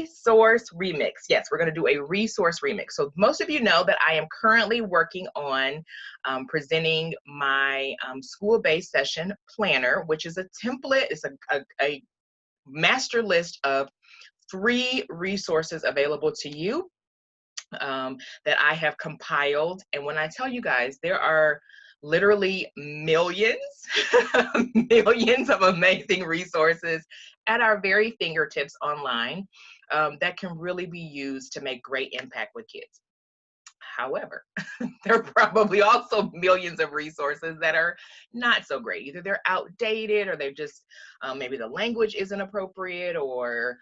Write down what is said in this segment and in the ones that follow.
resource remix. Yes, we're going to do a resource remix. So most of you know that I am currently working on presenting my school-based session planner, which is a template. It's a master list of 3 resources available to you that I have compiled. And when I tell you guys, there are literally millions, millions of amazing resources at our very fingertips online that can really be used to make great impact with kids. However, there are probably also millions of resources that are not so great. Either they're outdated or they're just, maybe the language isn't appropriate, or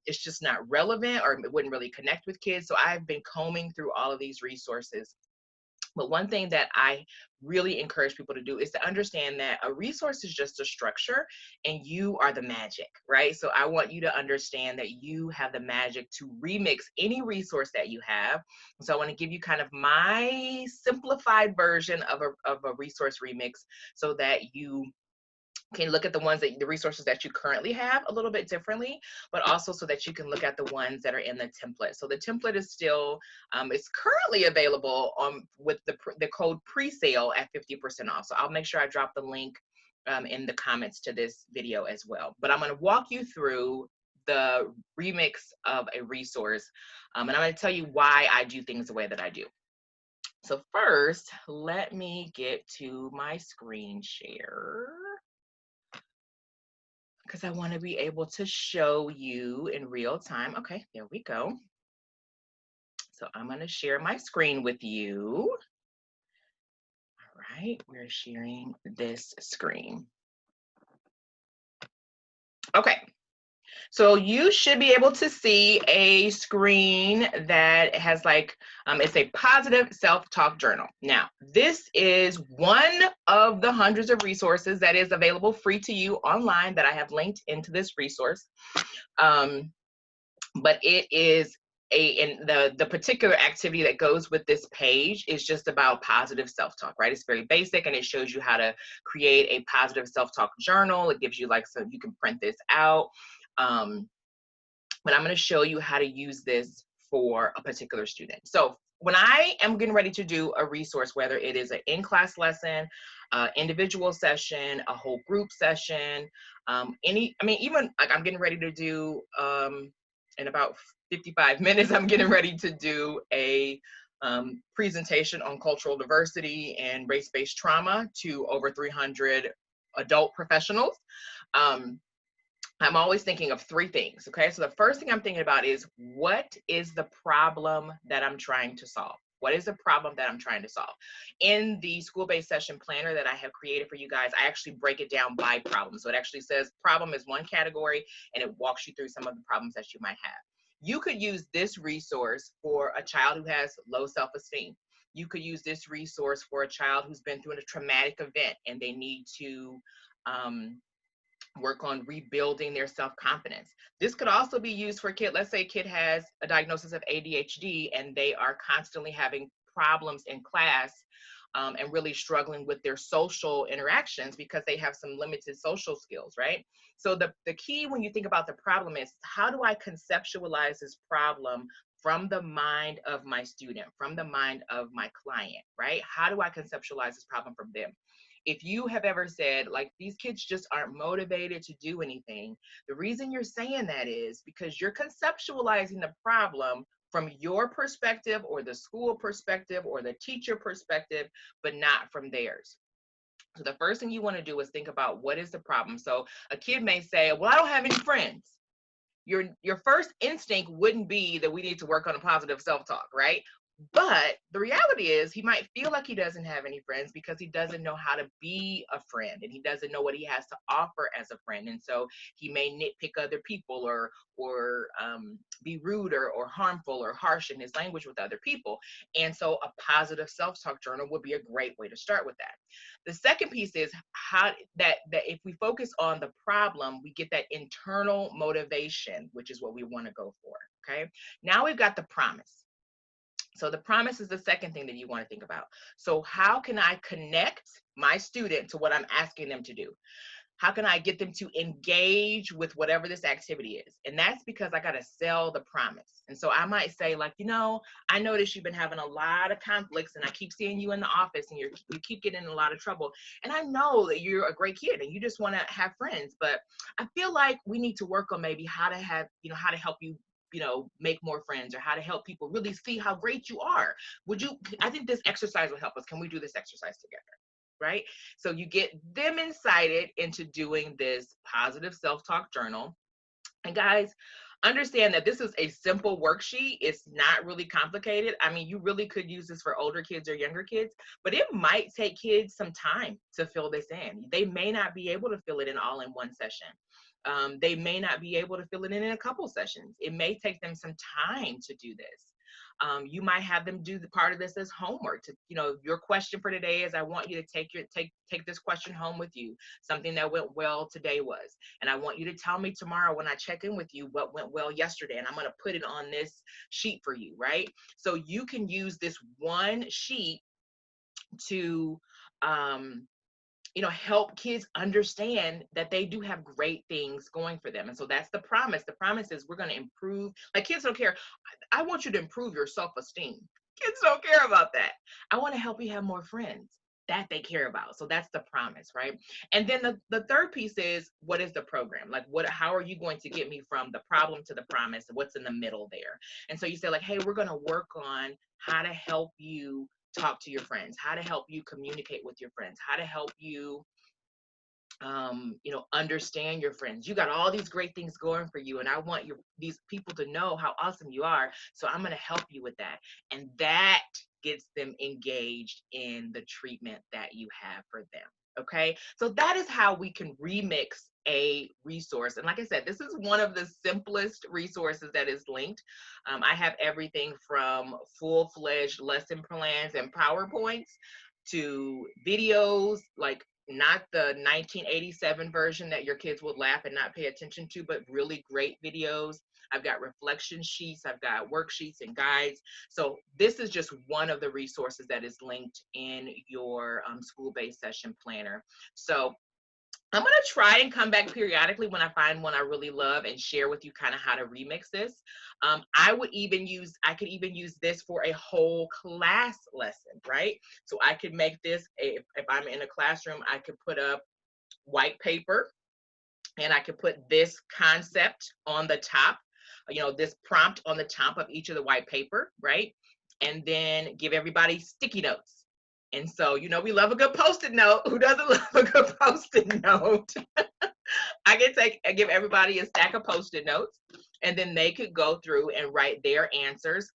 it's just not relevant, or it wouldn't really connect with kids. So I've been combing through all of these resources. But one thing that I really encourage people to do is to understand that a resource is just a structure and you are the magic, right? So I want you to understand that you have the magic to remix any resource that you have. So I want to give you kind of my simplified version of a resource remix so that you can look at the resources that you currently have a little bit differently, but also so that you can look at the ones that are in the template. So the template is still, it's currently available with the code pre-sale at 50% off. So I'll make sure I drop the link in the comments to this video as well. But I'm going to walk you through the remix of a resource, and I'm going to tell you why I do things the way that I do. So first, let me get to my screen share, because I want to be able to show you in real time. Okay, there we go. So I'm going to share my screen with you. All right, we're sharing this screen. Okay, so you should be able to see a screen that has like, it's a positive self-talk journal. Now, this is one of the hundreds of resources that is available free to you online that I have linked into this resource. But it is the particular activity that goes with this page is just about positive self-talk, right? It's very basic, and it shows you how to create a positive self-talk journal. It gives you so you can print this out. But I'm going to show you how to use this for a particular student. So when I am getting ready to do a resource, whether it is an in-class lesson, individual session, a whole group session, even like I'm getting ready to do, in about 55 minutes, I'm getting ready to do a presentation on cultural diversity and race-based trauma to over 300 adult professionals. I'm always thinking of 3 things, okay? So the first thing I'm thinking about is, what is the problem that I'm trying to solve? What is the problem that I'm trying to solve? In the school-based session planner that I have created for you guys, I actually break it down by problem. So it actually says problem is one category, and it walks you through some of the problems that you might have. You could use this resource for a child who has low self-esteem. You could use this resource for a child who's been through a traumatic event and they need to work on rebuilding their self-confidence. This could also be used for a kid. Let's say a kid has a diagnosis of ADHD and they are constantly having problems in class, and really struggling with their social interactions because they have some limited social skills, right? So the key when you think about the problem is, how do I conceptualize this problem from the mind of my student, from the mind of my client, right? How do I conceptualize this problem from them? If you have ever said, like, these kids just aren't motivated to do anything, the reason you're saying that is because you're conceptualizing the problem from your perspective or the school perspective or the teacher perspective, but not from theirs. So the first thing you want to do is think about, what is the problem? So a kid may say, well, I don't have any friends. Your first instinct wouldn't be that we need to work on a positive self-talk, right? But the reality is, he might feel like he doesn't have any friends because he doesn't know how to be a friend, and he doesn't know what he has to offer as a friend. And so he may nitpick other people, or be rude or harmful or harsh in his language with other people. And so a positive self-talk journal would be a great way to start with that. The second piece is how that if we focus on the problem, we get that internal motivation, which is what we want to go for. Okay. Now we've got the promise. So the promise is the second thing that you want to think about. So how can I connect my student to what I'm asking them to do? How can I get them to engage with whatever this activity is? And that's because I got to sell the promise. And so I might say, like, I noticed you've been having a lot of conflicts, and I keep seeing you in the office, and you keep getting in a lot of trouble. And I know that you're a great kid and you just want to have friends, but I feel like we need to work on maybe how to have, how to help you, make more friends, or how to help people really see how great you are. I think this exercise will help us. Can we do this exercise together? Right? So you get them incited into doing this positive self-talk journal. And guys, understand that this is a simple worksheet. It's not really complicated. I mean, you really could use this for older kids or younger kids, but it might take kids some time to fill this in. They may not be able to fill it in all in one session. They may not be able to fill it in a couple sessions. It may take them some time to do this. You might have them do the part of this as homework. Your question for today is, I want you to take this question home with you. Something that went well today was, and I want you to tell me tomorrow when I check in with you what went well yesterday, and I'm going to put it on this sheet for you, right? So you can use this one sheet to help kids understand that they do have great things going for them. And so that's the promise. The promise is we're going to improve. Like, kids don't care. I want you to improve your self-esteem. Kids don't care about that. I want to help you have more friends. That they care about. So that's the promise, right? And then the third piece is, what is the program? Like, how are you going to get me from the problem to the promise? What's in the middle there? And so you say, like, hey, we're going to work on how to help you talk to your friends, how to help you communicate with your friends, how to help you understand your friends. You got all these great things going for you, and I want these people to know how awesome you are. So I'm going to help you with that. And that gets them engaged in the treatment that you have for them. Okay. So that is how we can remix a resource. And like I said, this is one of the simplest resources that is linked. I have everything from full-fledged lesson plans and PowerPoints to videos, like not the 1987 version that your kids would laugh and not pay attention to, but really great videos. I've got reflection sheets, I've got worksheets and guides. So this is just one of the resources that is linked in your school-based session planner. So I'm going to try and come back periodically when I find one I really love and share with you kind of how to remix this. I could even use this for a whole class lesson, right? So I could make this, if I'm in a classroom, I could put up white paper, and I could put this concept on the top, this prompt on the top of each of the white paper, right? And then give everybody sticky notes. And so, we love a good Post-it note. Who doesn't love a good Post-it note? I give everybody a stack of Post-it notes, and then they could go through and write their answers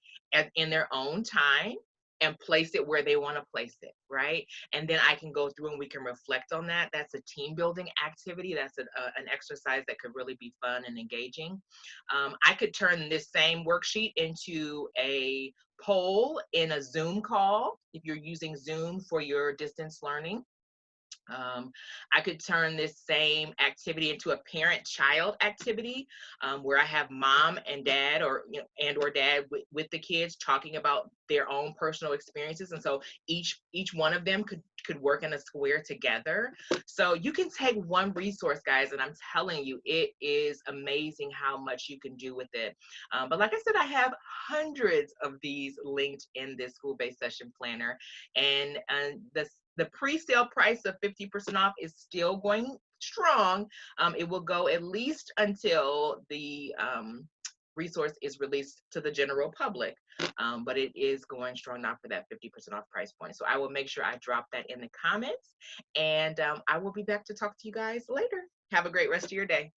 in their own time and place it where they want to place it, right? And then I can go through and we can reflect on that. That's a team building activity. That's an exercise that could really be fun and engaging. I could turn this same worksheet into a poll in a Zoom call if you're using Zoom for your distance learning. I could turn this same activity into a parent-child activity, where I have mom and dad, or dad with the kids talking about their own personal experiences, and so each one of them could work in a square together. So you can take one resource, guys, and I'm telling you, it is amazing how much you can do with it. But like I said, I have hundreds of these linked in this school-based session planner, and the pre-sale price of 50% off is still going strong. It will go at least until the resource is released to the general public, but it is going strong now for that 50% off price point. So I will make sure I drop that in the comments, and I will be back to talk to you guys later. Have a great rest of your day.